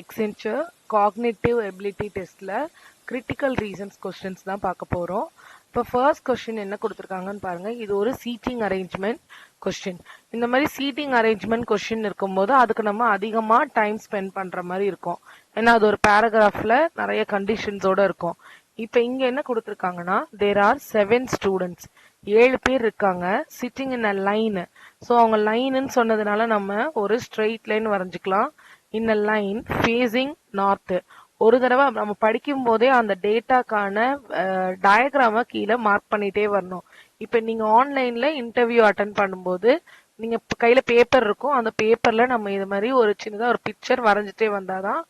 Accenture cognitive ability டெஸ்ட்ல critical reasons questions தான் பார்க்க போறோம். இப்போ ஃபர்ஸ்ட் கொஸ்டின் என்ன கொடுத்துருக்காங்கன்னு பாருங்க. இது ஒரு சீட்டிங் அரேஞ்ச்மெண்ட் கொஸ்டின். இந்த மாதிரி சீட்டிங் அரேஞ்ச்மெண்ட் கொஸ்டின் இருக்கும்போது அதுக்கு நம்ம அதிகமா டைம் ஸ்பெண்ட் பண்ற மாதிரி இருக்கும். ஏன்னா அது ஒரு பேராகிராஃப்ல நிறைய கண்டிஷன்ஸோட இருக்கும். இப்போ இங்க என்ன கொடுத்துருக்காங்கன்னா தேர் ஆர் 7 ஸ்டூடெண்ட்ஸ், 7 பேர் இருக்காங்க sitting in a line. So அவங்க லைன்னு சொன்னதுனால நம்ம ஒரு ஸ்ட்ரெயிட் லைன் வரைஞ்சிக்கலாம். In a line facing north. ஒரு தடவை நம்ம படிக்கும் போதே அந்த டேட்டாக்கான டயக்ராம கீழே மார்க் பண்ணிட்டே வரணும். இப்ப நீங்க ஆன்லைன்ல இன்டர்வியூ அட்டன் பண்ணும்போது நீங்க கையில பேப்பர் இருக்கும், அந்த பேப்பர்ல நம்ம இது மாதிரி ஒரு சின்னதா ஒரு பிக்சர் வரைஞ்சிட்டே வந்தாதான்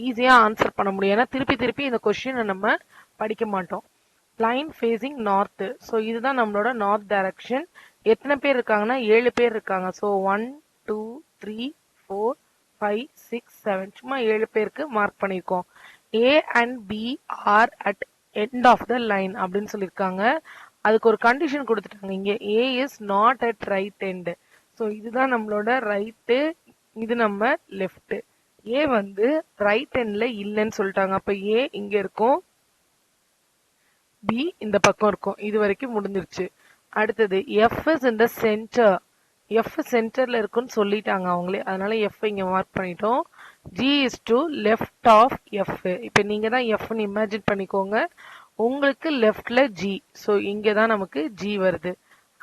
ஈஸியா ஆன்சர் பண்ண முடியும். ஏன்னா திருப்பி திருப்பி இந்த கொஸ்டினை நம்ம படிக்க மாட்டோம். Line facing north. ஸோ இதுதான் நம்மளோட நார்த் டைரக்ஷன். எத்தனை பேர் இருக்காங்கன்னா 7 பேர் இருக்காங்க. ஸோ 1 2 3 4 5 6 7 சும்மா 7 பேருக்கு மார்க் பண்ணியிருக்கோம். A and B are at end of the line அப்படின்னு சொல்லியிருக்காங்க. அதுக்கு ஒரு கண்டிஷன் கொடுத்துட்டாங்க இங்க, A is not at right end. So இதுதான் நம்மளோட ரைட்டு, இது நம்ம லெஃப்ட். ஏ வந்து ரைட் எண்ட்ல இல்லைன்னு சொல்லிட்டாங்க. அப்ப ஏ இங்க இருக்கும், பி இந்த பக்கம் இருக்கும். இது வரைக்கும் முடிஞ்சிருச்சு. அடுத்தது F is in the centre. F சென்டர்ல இருக்குன்னு சொல்லிட்டாங்க அவங்களே, அதனால எஃப் இங்க மார்க் பண்ணிட்டோம். G is to left of F. இப்ப நீங்க தான் எஃப்னு இமேஜின் பண்ணிக்கோங்க, உங்களுக்கு லெஃப்ட்ல ஜி. ஸோ இங்க தான் நமக்கு ஜி வருது.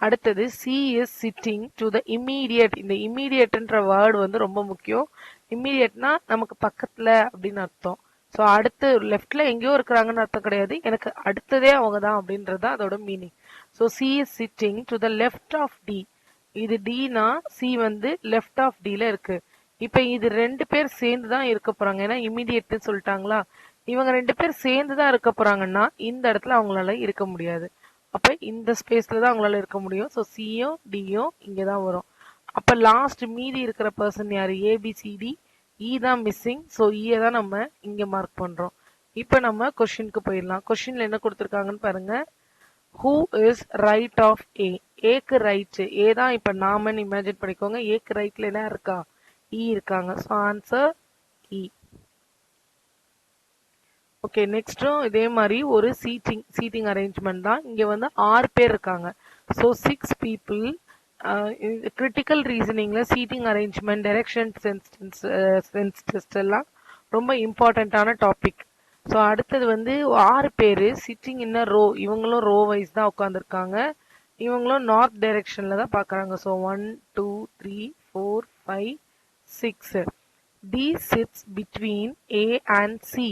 அடுத்தது C is sitting to the immediate. இந்த இம்மீடியட்ன்ற வேர்டு வந்து ரொம்ப முக்கியம். இம்மீடியட்னா நமக்கு பக்கத்துல அப்படின்னு அர்த்தம். ஸோ அடுத்து லெஃப்ட்ல எங்கேயோ இருக்கிறாங்கன்னு அர்த்தம் கிடையாது, எனக்கு அடுத்ததே அவங்க தான் அப்படின்றது அதோட meaning. So C is sitting to the left of D. இது டினா சி வந்து லெஃப்ட் ஆஃப் டில இருக்கு. இப்ப இது 2 பேர் சேர்ந்து தான் இருக்க போறாங்க, ஏன்னா இமிடியேட்னு சொல்லிட்டாங்களா. இவங்க 2 பேர் சேர்ந்து தான் இருக்க போறாங்கன்னா இந்த இடத்துல அவங்களால இருக்க முடியாது. அப்ப இந்த ஸ்பேஸ்ல தான் அவங்களால இருக்க முடியும். ஸோ சியும் டியும் இங்கதான் வரும். அப்ப லாஸ்ட் மீதி இருக்கிற பர்சன் யாரு, ஏபிசிடி. இ தான் மிஸ்ஸிங். ஸோ இ தான் நம்ம இங்க மார்க் பண்றோம். இப்ப நம்ம கொஸ்டினுக்கு போயிடலாம். கொஸ்டின்ல என்ன கொடுத்துருக்காங்கன்னு பாருங்க. ஹூ இஸ் ரைட் ஆஃப் ஏ. ஏக்கு ரைட், ஏ தான் இப்ப நாமன்னு இமேஜின் பண்ணிக்கோங்க. ஏக்கு ரைட்ல என்ன இருக்கா, இ இருக்காங்க. ஸோ ஆன்சர் இ. ஓகே, நெக்ஸ்டும் இதே மாதிரி ஒரு சீட்டிங் அரேஞ்ச்மெண்ட் தான். இங்க வந்து 6 பேர் இருக்காங்க. So 6 people. கிரிட்டிக்கல் ரீசனிங்ல seating arrangement, direction sense test எல்லாம் ரொம்ப இம்பார்ட்டன்டான டாபிக். ஸோ அடுத்தது வந்து 6 பேர் சிட்டிங் இன் அ ரோ. இவங்களும் ரோ வைஸ் தான் உட்காந்துருக்காங்க. இவங்களும் நார்த் டைரக்ஷன்ல தான் பாக்குறாங்க. So 1 2 3 4 5 6. D sits between A and C.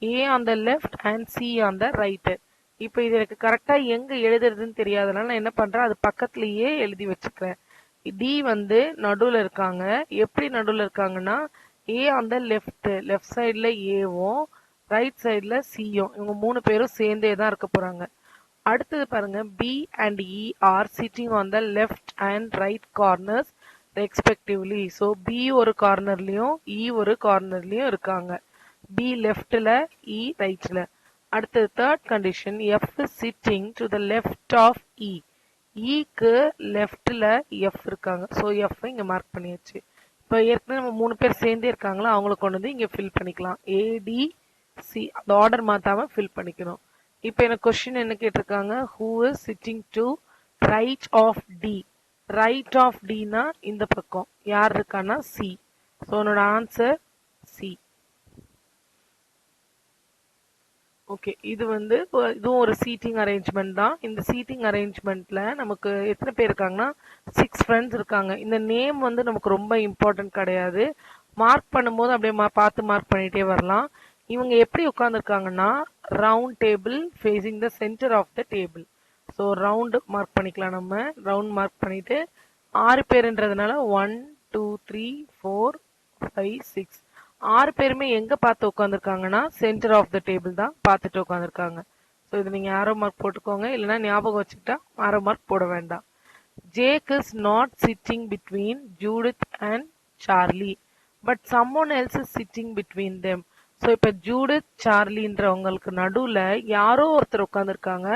A on the left and C on the right. இப்போ இது எனக்கு கரெக்டா எங்க எழுதுறதுன்னு தெரியாதனால நான் என்ன பண்றேன், அது பக்கத்துலயே எழுதி வச்சுக்கிறேன். டி வந்து நடுவுல இருக்காங்க. எப்படி நடுவுல இருக்காங்கன்னா, ஏ ஆன் த லெஃப்ட் சைட்ல ஏவும் ரைட் சைட்ல சியும், இவங்க 3 பேரும் சேர்ந்தே தான் இருக்க போறாங்க. அடுத்தது பாருங்க, B and E are sitting on the left and right corners respectively. So B ஒரு கார்னர்லயும் இ ஒரு கார்னர்லயும் இருக்காங்க. பி லெஃப்ட்ல, இ ரைட்ல. அடுத்தது third condition, F sitting to the left of E. இக்கு லெஃப்ட்ல எஃப் இருக்காங்க. ஸோ எஃப் இங்க மார்க் பண்ணியாச்சு. இப்போ ஏற்கனவே நம்ம 3 பேர் சேர்ந்தே இருக்காங்களா, அவங்களை கொண்டு வந்து இங்க ஃபில் பண்ணிக்கலாம். ஏடி சி, அந்த ஆர்டர் மாத்தாம ஃபில் பண்ணிக்கணும். இப்போ எனக்கு கொஸ்டின் என்ன கேட்டிருக்காங்க, who is sitting to right of D. Right of டினா இந்த பக்கம் யார் இருக்கான்னா சி. ஸோ என்னோட ஆன்சர் சி. ஓகே, இது வந்து இதுவும் ஒரு சீட்டிங் அரேஞ்ச்மெண்ட் தான். இந்த சீட்டிங் அரேஞ்ச்மெண்ட்ல நமக்கு எத்தனை பேர் இருக்காங்கன்னா 6 ஃப்ரெண்ட்ஸ் இருக்காங்க. இந்த நேம் வந்து நமக்கு ரொம்ப இம்பார்ட்டன்ட் கிடையாது, மார்க் பண்ணும்போது அப்படியே பார்த்து மார்க் பண்ணிட்டே வரலாம். இவங்க எப்படி உட்கார்ந்துருக்காங்கன்னா round table facing the centre of the table. So round mark பண்ணிக்கலாம். நம்ம ரவுண்ட் மார்க் பண்ணிட்டு 6 பேருன்றதுனால 1 2 3 4 5 6, 6 பேருமே எங்க பார்த்து உட்காந்துருக்காங்கன்னா சென்டர் ஆஃப் த டேபிள் தான் பார்த்துட்டு உட்காந்துருக்காங்க. ஸோ இது நீங்க ஆரோ மார்க் போட்டுக்கோங்க, இல்லைன்னா ஞாபகம் வச்சுக்கிட்டா ஆரோ மார்க் போட வேண்டாம். Jack is not sitting between Judith and Charlie, but someone else is sitting between them. So இப்ப ஜூடித் சார்லின்றவங்களுக்கு நடுவுல யாரோ ஒருத்தர் உட்காந்துருக்காங்க,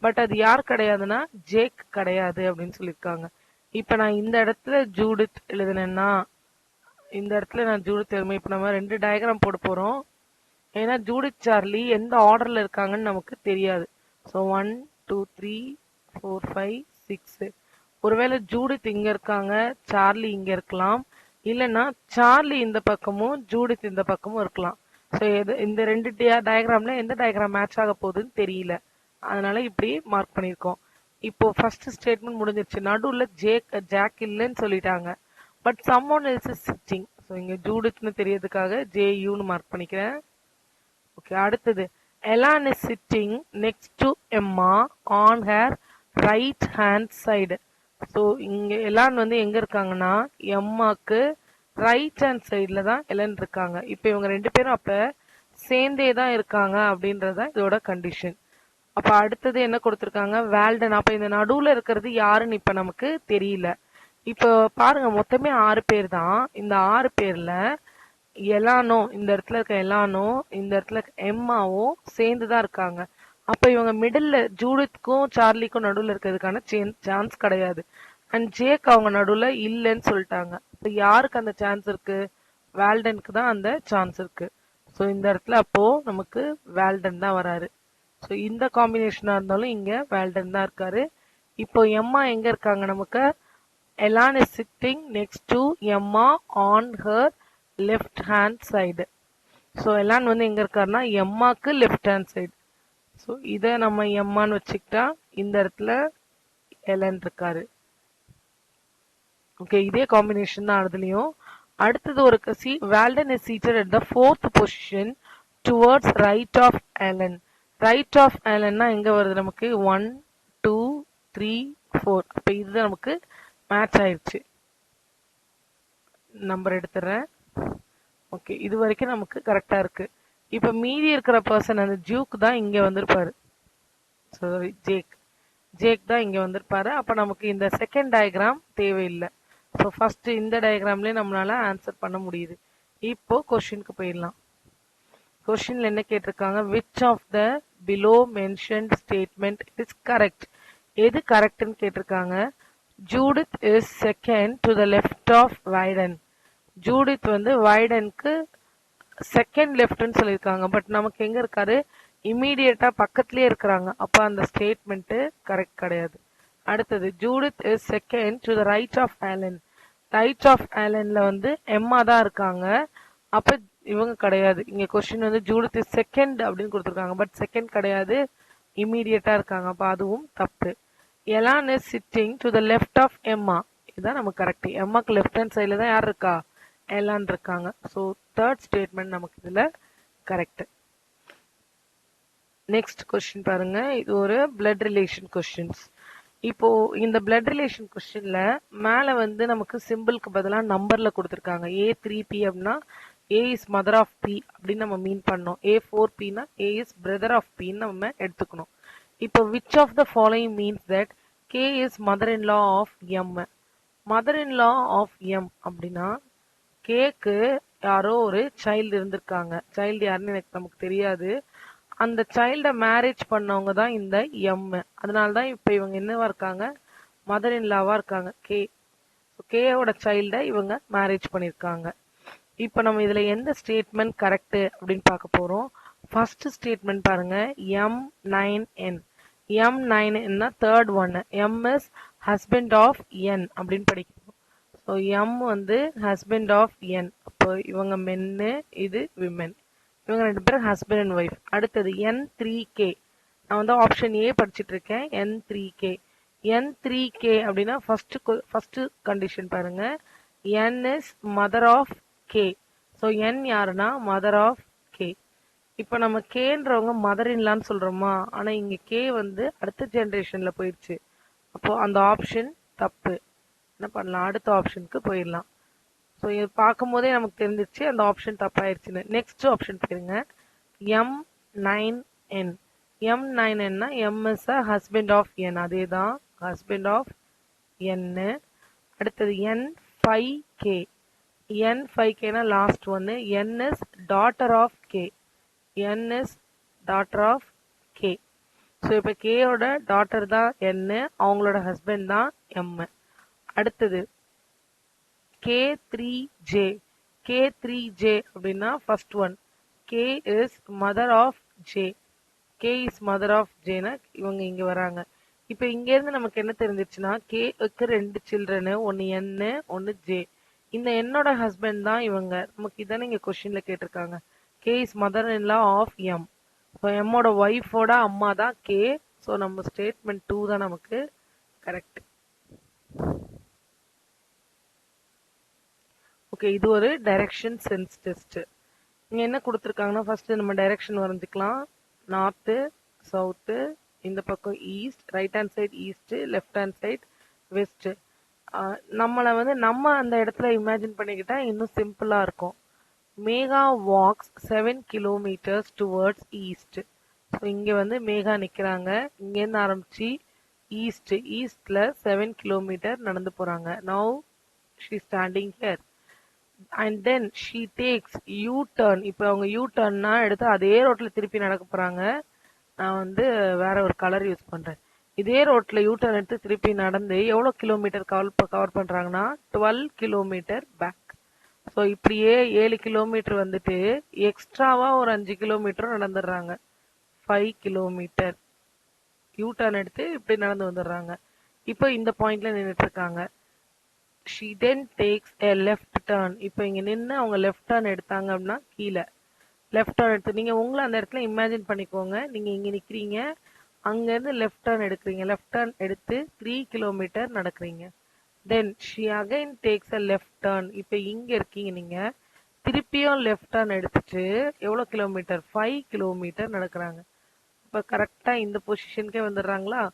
பட் அது யார் கிடையாதுன்னா ஜேக் கிடையாது அப்படின்னு சொல்லியிருக்காங்க. இப்ப நான் இந்த இடத்துல ஜூடித் எழுதுனேன்னா இந்த இடத்துல நான் ஜூடித் எல்மா, இப்போ நம்ம 2 டயக்ராம் போட போறோம். ஏன்னா ஜூடித் சார்லி எந்த ஆர்டர்ல இருக்காங்கன்னு நமக்கு தெரியாது. ஸோ 1 2 3 4 5 6. ஒருவேளை ஜூடித் இங்க இருக்காங்க, சார்லி இங்க இருக்கலாம், இல்லைன்னா சார்லி இந்த பக்கமும் ஜூடித் இந்த பக்கமும் இருக்கலாம். ஸோ இந்த 2 டயக்ராம்ல எந்த டயக்ராம் மேட்ச் ஆக போகுதுன்னு தெரியல, அதனால இப்படி மார்க் பண்ணியிருக்கோம். இப்போ ஃபர்ஸ்ட் ஸ்டேட்மெண்ட் முடிஞ்சிருச்சு. நடுவுல ஜாக் இல்லைன்னு சொல்லிட்டாங்க. But someone else is sitting. So இங்க ஜூடித்னு தெரியறதுக்காக ஜேயூன்னு மார்க் பண்ணிக்கிறேன். ஓகே, அடுத்தது Alan is sitting next to Emma on her right hand side. So இங்க எலான் வந்து எங்க இருக்காங்கன்னா எம்மாக்கு ரைட் ஹேண்ட் சைட்ல தான் எலன் இருக்காங்க. இப்போ இவங்க 2 பேரும் அப்ப சேர்ந்தே தான் இருக்காங்க அப்படின்றத இதோட கண்டிஷன். அப்ப அடுத்தது என்ன கொடுத்திருக்காங்க, வேல்டன். அப்ப இந்த நடுவுல இருக்கிறது யாருன்னு இப்ப நமக்கு தெரியல. இப்போ பாருங்க, மொத்தமே 6 பேர் தான். இந்த 6 பேர்ல எலானோ, இந்த இடத்துல இருக்க எலானோ, இந்த இடத்துல இருக்க எம்மாவும் சேர்ந்துதான் இருக்காங்க. அப்ப இவங்க மிடில்ல ஜூடித்க்கும் சார்லிக்கும் நடுவுல இருக்கிறதுக்கான சான்ஸ் கிடையாது. அண்ட் ஜேக் அவங்க நடுவுல இல்லைன்னு சொல்லிட்டாங்க. இப்ப யாருக்கு அந்த சான்ஸ் இருக்கு? வேல்டனுக்கு தான் அந்த சான்ஸ் இருக்கு. ஸோ இந்த இடத்துல அப்போ நமக்கு வேல்டன் தான் வராரு. ஸோ இந்த காம்பினேஷனா இருந்தாலும் இங்க வேல்டன் தான் இருக்காரு. இப்போ எம்மா எங்க இருக்காங்க நமக்கு? Alan is sitting next to Emma on her left hand side. So Alan வந்து எங்க இருக்காருன்னா எம்மாக்கு லெஃப்ட் ஹேண்ட் சைடு. ஸோ இதை நம்ம எம்மான்னு வச்சுக்கிட்டா இந்த இடத்துல எலன் இருக்காரு. ஓகே, இதே காம்பினேஷன் தான் அதுலயும். அடுத்தது ஒரு Weldon is seated at the 4th position towards right of Alan. Right of எலன்னா எங்க வருது நமக்கு? 1 2 3 4. அப்ப இது நமக்கு மேட்ச் ஆயிடுச்சு. நம்பர் எடுத்துறேன். ஓகே, இது வரைக்கும் நமக்கு கரெக்டா இருக்கு. இப்ப மீதி இருக்கிற பர்சன் அந்த ஜூக் தான் இங்க வந்திருப்பாரு. சாரி, ஜேக் தான் இங்க வந்திருப்பாரு. அப்ப நமக்கு இந்த செகண்ட் டயக்ராம் தேவையில்லை. ஸோ ஃபர்ஸ்ட் இந்த டயக்ராம்லயே நம்மளால ஆன்சர் பண்ண முடியுது. இப்போ கொஸ்டினுக்கு போயிடலாம். கொஸ்டின்ல என்ன கேட்டிருக்காங்க? Which of the below mentioned statement is correct? எது கரெக்ட்னு கேட்டிருக்காங்க. Judith is second to the left of Widen. Judith வந்து வைடனுக்கு செகண்ட் லெஃப்ட்னு சொல்லியிருக்காங்க. பட் நமக்கு எங்க இருக்காரு? இம்மீடியட்டா பக்கத்துலயே இருக்கிறாங்க. அப்ப அந்த ஸ்டேட்மெண்ட் கரெக்ட் கிடையாது. அடுத்தது Judith is second to the right of Alan. Right of ஆலன்ல வந்து எம்மா தான் இருக்காங்க. அப்ப இவங்க கிடையாது. இங்க கொஸ்டின் வந்து ஜூடித் இஸ் செகண்ட் அப்படின்னு கொடுத்துருக்காங்க. பட் செகண்ட் கிடையாது, இம்மீடியட்டா இருக்காங்க. அப்ப அதுவும் தப்பு. Elon is sitting to the left of Emma. இதுதான் நமக்கு கரெக்ட். எம்மாக்கு லெஃப்ட் ஹேண்ட் சைட்ல தான் யார் இருக்கா? எலான் இருக்காங்க. ஸோ தேர்ட் ஸ்டேட்மெண்ட் நமக்கு இதுல கரெக்ட். நெக்ஸ்ட் கொஸ்டின் பாருங்க. இது ஒரு பிளட் ரிலேஷன் கொஸ்டின்ஸ். இப்போ இந்த பிளட் ரிலேஷன் கொஸ்டின்ல மேல வந்து நமக்கு சிம்பிளுக்கு பதிலா நம்பர்ல கொடுத்துருக்காங்க. A3P அப்படின்னா A is mother of P அப்படின்னு நம்ம மீன் பண்ணோம். A4Pனா A இஸ் பிரதர் ஆஃப் Pன்னு நம்ம எடுத்துக்கணும். இப்போ which of the following means that K is mother in law of M. Mother in law of M அப்படின்னா கேக்கு யாரோ ஒரு சைல்டு இருந்திருக்காங்க. சைல்டு யாருன்னு எனக்கு நமக்கு தெரியாது. அந்த சைல்ட மேரேஜ் பண்ணவங்க தான் இந்த எம். அதனாலதான் இப்ப இவங்க என்னவா இருக்காங்க? மதர் இன் லாவா இருக்காங்க. கேயோட சைல்ட இவங்க மேரேஜ் பண்ணிருக்காங்க. இப்ப நம்ம இதுல எந்த ஸ்டேட்மெண்ட் கரெக்ட் அப்படின்னு பார்க்க போறோம். ஃபர்ஸ்ட் ஸ்டேட்மெண்ட் பாருங்க, M9N. M9N third one. M is husband of N அப்படின்னு படிக்கணும். ஸோ M வந்து ஹஸ்பண்ட் ஆஃப் N. அப்போ இவங்க மென்னு, இது விமென். இவங்க 2 பேரும் ஹஸ்பண்ட் அண்ட் ஒய்ஃப். அடுத்தது N3K. நான் வந்து ஆப்ஷன் ஏ படிச்சுட்டு இருக்கேன். N3K. N3K அப்படின்னா ஃபர்ஸ்ட் கண்டிஷன் பாருங்க. N is mother of K. So N யாருன்னா மதர் ஆஃப் K. இப்போ நம்ம கேன்றவங்க மதர் இன்லான்னு சொல்றோமா, ஆனா இங்க K வந்து அடுத்த ஜெனரேஷன்ல போயிடுச்சு. அப்போ அந்த ஆப்ஷன் தப்பு. என்ன பண்ணலாம்? அடுத்த ஆப்ஷனுக்கு போயிடலாம். ஸோ இது பார்க்கும் போதே நமக்கு தெரிஞ்சிச்சு அந்த ஆப்ஷன் தப்பாயிருச்சுன்னு. நெக்ஸ்ட் ஆப்ஷன் போயிருங்க. M9N. M9Nனா M is a husband of N. அதே தான் ஹஸ்பண்ட் ஆஃப் N. அடுத்தது N5K. N5Kனா லாஸ்ட் ஒன்னு. N is daughter of K. N is daughter of K. So இப்போ கேயோட டாட்டர் தான் N, அவங்களோட ஹஸ்பண்ட் தான் M. அடுத்தது K3J. K3J அப்படின்னா first one K is mother of J. K is mother of Jனா இவங்க இங்க வராங்க. இப்ப இங்க இருந்து நமக்கு என்ன தெரிஞ்சிருச்சுன்னா Kக்கு 2 சில்ட்ரன், ஒன்னு N ஒன்னு J. இந்த என்னோட ஹஸ்பண்ட் தான் இவங்க. நமக்கு இதானே இங்க கொஸ்டின்ல கேட்டிருக்காங்க. K is mother in law of M. So எம்மோட ஒய்ஃபோட அம்மா தான் K. ஸோ நம்ம ஸ்டேட்மெண்ட் 2 தான் நமக்கு கரெக்ட். ஓகே, இது ஒரு டைரக்ஷன் சென்ஸ் டெஸ்ட். இங்க என்ன கொடுத்துருக்காங்கன்னா ஃபர்ஸ்ட் நம்ம டைரக்ஷன் வரைஞ்சிக்கலாம். நார்த்து, சவுத்து, இந்த பக்கம் east, right hand side east, left hand side west. நம்மளை வந்து நம்ம அந்த இடத்துல இமேஜின் பண்ணிக்கிட்டா இன்னும் சிம்பிளா இருக்கும். Megha walks 7 kilometres towards east. So இங்க வந்து மேகா நிக்கிறாங்க. இங்கேருந்து ஆரம்பிச்சு ஈஸ்ட்ல 7 கிலோமீட்டர் நடந்து போறாங்க. Now she standing here and then she takes you turn. இப்போ அவங்க யூ டர்ன்னா எடுத்து அதே ரோட்ல திருப்பி நடக்க போறாங்க. நான் வந்து வேற ஒரு கலர் யூஸ் பண்றேன். இதே ரோட்ல யூ டர்ன் எடுத்து திருப்பி நடந்து எவ்வளவு கிலோமீட்டர் கவர் பண்றாங்கன்னா 12 கிலோமீட்டர் பேக். ஸோ இப்படியே 7 கிலோமீட்டர் வந்துட்டு எக்ஸ்ட்ராவா ஒரு 5 கிலோமீட்டரும் நடந்துடுறாங்க. 5 கிலோமீட்டர் யூ டர்ன் எடுத்து இப்படி நடந்து வந்துடுறாங்க. இப்போ இந்த பாயிண்ட்ல நின்றுட்டு இருக்காங்க. she then takes a left turn. இப்போ இங்க நின்று அவங்க லெஃப்ட் டர்ன் எடுத்தாங்க அப்படின்னா கீழே லெஃப்ட் டர்ன் எடுத்து நீங்க உங்களை அந்த இடத்துல இமேஜின் பண்ணிக்கோங்க. நீங்க இங்க நிக்கிறீங்க, அங்க இருந்து லெஃப்ட் டர்ன் எடுக்கிறீங்க. லெஃப்ட் டர்ன் எடுத்து 3 கிலோமீட்டர் நடக்கிறீங்க. Then she again takes a left turn. இப்போ இங்க இருக்கீங்க, நீங்க திருப்பியும் லெஃப்ட் டர்ன் எடுத்துட்டு எவ்வளவு கிலோமீட்டர் 5 கிலோமீட்டர் நடக்கிறாங்க. இப்ப கரெக்டா இந்த பொசிஷனுக்கே வந்துடுறாங்களா.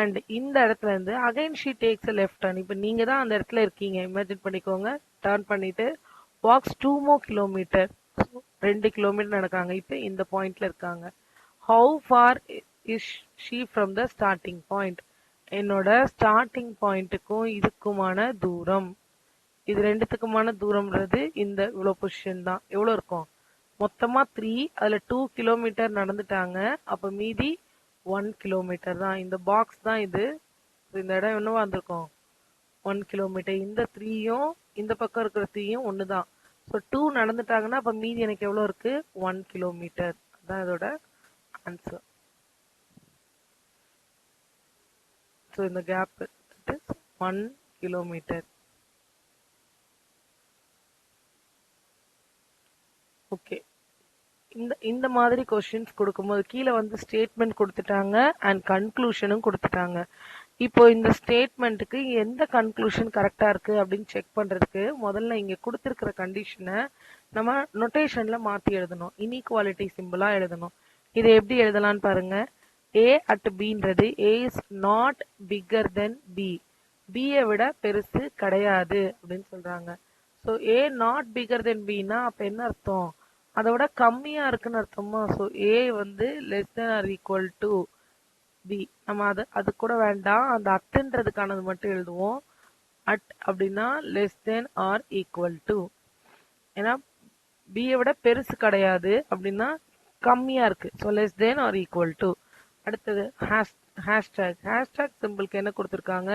அண்ட் இந்த இடத்துல இருந்து again she takes a left turn. இப்போ நீங்க தான் அந்த இடத்துல இருக்கீங்க, இமேஜின் பண்ணிக்கோங்க. டர்ன் பண்ணிட்டு வாக்ஸ் 2 more கிலோமீட்டர், 2 கிலோமீட்டர் நடக்காங்க. இப்போ இந்த பாயிண்ட்ல இருக்காங்க. How for is she from the starting point. என்னோட ஸ்டார்டிங் பாயிண்ட்டுக்கும் இதுக்குமான தூரம், இது ரெண்டுத்துக்குமான தூரம்ன்றது இந்த இவ்வளவு பொசிஷன் தான். எவ்வளவு இருக்கும் மொத்தமா 3, அதுல 2 கிலோமீட்டர் நடந்துட்டாங்க. அப்ப மீதி 1 கிலோமீட்டர் தான். இந்த பாக்ஸ் தான் இது. இந்த இடம் என்னவா இருந்திருக்கும் 1 கிலோமீட்டர். இந்த 3யும் இந்த பக்கம் இருக்கிற 3யும் ஒண்ணுதான். ஸோ 2 நடந்துட்டாங்கன்னா அப்ப மீதி எனக்கு எவ்வளவு இருக்கு 1 கிலோமீட்டர். அதான் இதோட ஆன்சர். ஸோ இந்த கேப் 1 கிலோமீட்டர். ஓகே, இந்த மாதிரி கொஸ்டின்ஸ் கொடுக்கும்போது கீழே வந்து ஸ்டேட்மெண்ட் கொடுத்துட்டாங்க அண்ட் கன்க்ளூஷனும் கொடுத்துட்டாங்க. இப்போ இந்த ஸ்டேட்மெண்ட்டுக்கு எந்த கன்க்ளூஷன் கரெக்டா இருக்கு அப்படின்னு செக் பண்றதுக்கு முதல்ல இங்க கொடுத்திருக்கிற கண்டிஷனை நம்ம நொட்டேஷன்ல மாத்தி எழுதணும். இன்இக்வாலிட்டி சிம்பிளா எழுதணும். இதை எப்படி எழுதலாம்னு பாருங்க. ஏ அட் பின்றது A is not bigger than B. பியை விட பெருசு கிடையாது அப்படின்னு சொல்றாங்க. So A not bigger than பின்னா அப்ப என்ன அர்த்தம், அதோட கம்மியா இருக்குன்னு அர்த்தமா. ஸோ ஏ வந்து less than or equal to B. நம்ம அது கூட வேண்டாம், அந்த அட்டுன்றதுக்கானது மட்டும் எழுதுவோம். அட் அப்படின்னா less than or equal to. ஏன்னா பியை விட பெருசு கிடையாது அப்படின்னா கம்மியா இருக்கு. So less than or equal to. அடுத்தது ஹேஷ்டேக். ஹேஷ்டேக் சிம்பிளுக்கு என்ன கொடுத்துருக்காங்க,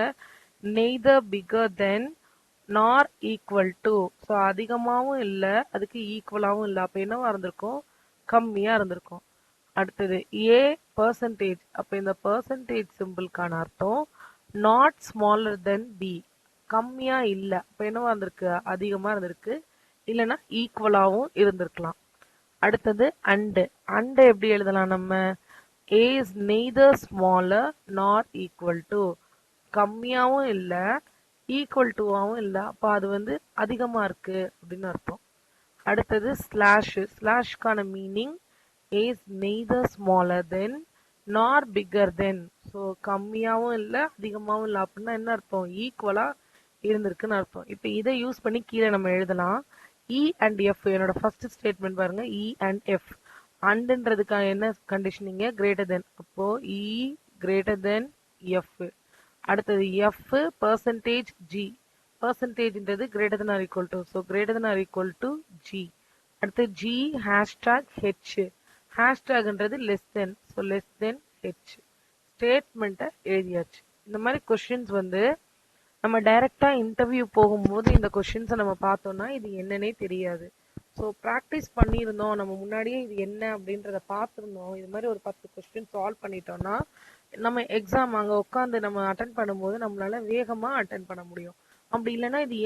neither figure then nor equal to. So அதிகமாகவும் இல்லை, அதுக்கு ஈக்குவலாகவும் இல்லை. அப்போ என்னவா இருந்திருக்கும் கம்மியா இருந்திருக்கும். அடுத்தது ஏ பர்சன்டேஜ். அப்போ இந்த பர்சன்டேஜ் சிம்பிளுக்கான அர்த்தம் நாட் ஸ்மாலர் தென் பி. கம்மியா இல்லை, அப்போ என்னவா இருந்திருக்கு அதிகமா இருந்திருக்கு, இல்லைன்னா ஈக்குவலாகவும் இருந்திருக்கலாம். அடுத்தது அண்டு. அண்டு எப்படி எழுதலாம் நம்ம, ஏ is neither smaller nor equal to. கம்மியாவும் இல்லை ஈக்குவல் டுவாவும் இல்லை, அப்போ அது வந்து அதிகமா இருக்கு அப்படின்னு அர்த்தம். அடுத்தது ஸ்லாஷ். ஸ்லாஷ்கான meaning is neither smaller than nor bigger than. So கம்மியாவும் இல்லை அதிகமாவும் இல்லை அப்படின்னா என்ன அர்த்தம், ஈக்குவலா இருந்திருக்குன்னு அர்த்தம். இப்போ இதை யூஸ் பண்ணி கீழே நம்ம எழுதலாம். இ அண்ட் எஃப். என்னோட ஃபர்ஸ்ட் ஸ்டேட்மெண்ட் பாருங்க, இ அண்ட் எஃப். அண்டுன்றதுக்கான என்ன கண்டிஷனிங்க, கிரேட்டர் தென். அப்போ இ கிரேட்டர் தென் எஃப். அடுத்தது எஃப் பர்சன்டேஜ் ஜி. பர்சன்டேஜ்ன்றது greater than or equal to. So greater than or equal to G. அடுத்து ஜி ஹேஷ்டாக் ஹெச். ஹேஷ்டாக்ன்றது less than. So less than H. ஸ்டேட்மெண்ட்டை எழுதியாச்சு. இந்த மாதிரி கொஸ்டின்ஸ் வந்து நம்ம டைரக்டா இன்டர்வியூ போகும்போது இந்த கொஸ்டின்ஸை நம்ம பார்த்தோம்னா இது என்னன்னே தெரியாது. ஸோ ப்ராக்டிஸ் பண்ணியிருந்தோம், நம்ம முன்னாடியே இது என்ன அப்படின்றத பார்த்துருந்தோம், இது மாதிரி ஒரு 10 கொஸ்டின் சால்வ் பண்ணிட்டோம்னா நம்ம எக்ஸாம் அங்கே உட்காந்து நம்ம அட்டன் பண்ணும்போது நம்மளால வேகமாக அட்டன் பண்ண முடியும். அப்படி இல்லைன்னா இது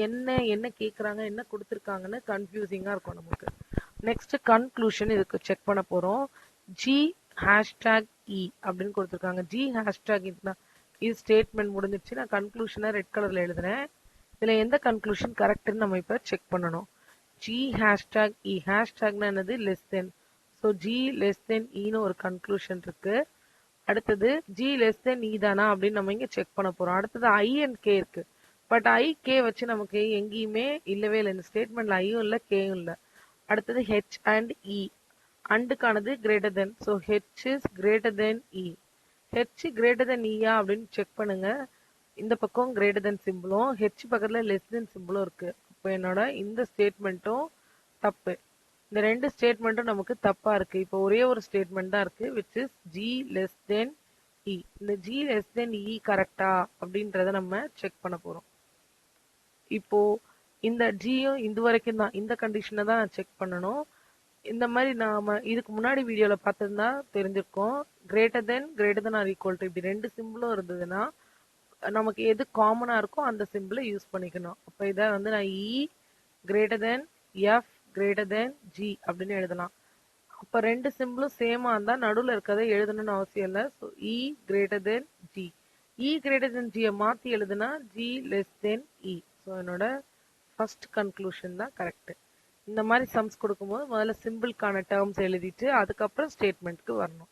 என்ன கேட்குறாங்க, என்ன கொடுத்துருக்காங்கன்னு கன்ஃபியூசிங்காக இருக்கும் நமக்கு. நெக்ஸ்ட் கன்க்ளூஷன் இதுக்கு செக் பண்ண போகிறோம். ஜி ஹேஷ்டேக் இ அப்படின்னு கொடுத்துருக்காங்க. ஜி ஹேஷ்டேக் இது ஸ்டேட்மெண்ட் முடிஞ்சிருச்சு. நான் கன்க்ளூஷனை ரெட் கலரில் எழுதுனேன். இதில் எந்த கன்க்ளூஷன் கரெக்டுன்னு நம்ம இப்போ செக் பண்ணணும். ஜி ஹேஷ்டேக் இ, ஹேஷ்டேக்னா என்னது, less than. So G less தென் இன்னு ஒரு கன்க்ளூஷன் இருக்கு. அடுத்தது ஜி லெஸ் தென் இ தானா அப்படின்னு நம்ம இங்கே செக் பண்ண போகிறோம். அடுத்தது ஐ அண்ட் கே இருக்கு. பட் ஐ கே வச்சு நமக்கு எங்கேயுமே இல்லவே இல்லை, இந்த ஸ்டேட்மெண்ட்ல ஐயும் இல்லை கேயும் இல்லை. அடுத்தது ஹெச் அண்ட் இ, அண்டுக்கானது greater than. So H is greater than E. H greater than இயா அப்படின்னு செக் பண்ணுங்க. இந்த பக்கம் கிரேட்டர் தென் சிம்பிளும் ஹெச் பக்கத்தில் லெஸ் தென் சிம்பிளும் இருக்கு. இப்போ என்னோட இந்த ஸ்டேட்மெண்ட்டும் தப்பு. இந்த ரெண்டு ஸ்டேட்மெண்ட்டும் நமக்கு தப்பா இருக்கு. இப்போ ஒரே ஒரு ஸ்டேட்மெண்ட் தான் இருக்கு, which is G less than E. இந்த ஜி லெஸ் தென் இ கரெக்டா அப்படின்றத நம்ம செக் பண்ண போறோம். இப்போ இந்த ஜியும் இது வரைக்கும் தான், இந்த கண்டிஷனை தான் செக் பண்ணணும். இந்த மாதிரி நாம இதுக்கு முன்னாடி வீடியோல பார்த்திருந்தா தெரிஞ்சிருக்கோம். Greater than or equal to இப்படி ரெண்டு சிம்பிளும் இருந்ததுன்னா நமக்கு எது காமனா இருக்கோ அந்த சிம்பிளை யூஸ் பண்ணிக்கணும். அப்ப இதை வந்து நான் இ greater than F greater than G அப்படின்னு எழுதலாம். அப்ப ரெண்டு சிம்பிளும் சேமா இருந்தா நடுவில் இருக்கிறத எழுதணும்னு அவசியம் இல்லை. So E greater than G. E greater than ஜியை மாத்தி எழுதுனா G less than E. So என்னோட ஃபர்ஸ்ட் கன்க்ளூஷன் தான் கரெக்ட். இந்த மாதிரி சம்ஸ் கொடுக்கும்போது முதல்ல சிம்பிள்கான டேர்ம்ஸ் எழுதிட்டு அதுக்கப்புறம் ஸ்டேட்மெண்ட்க்கு வரணும்.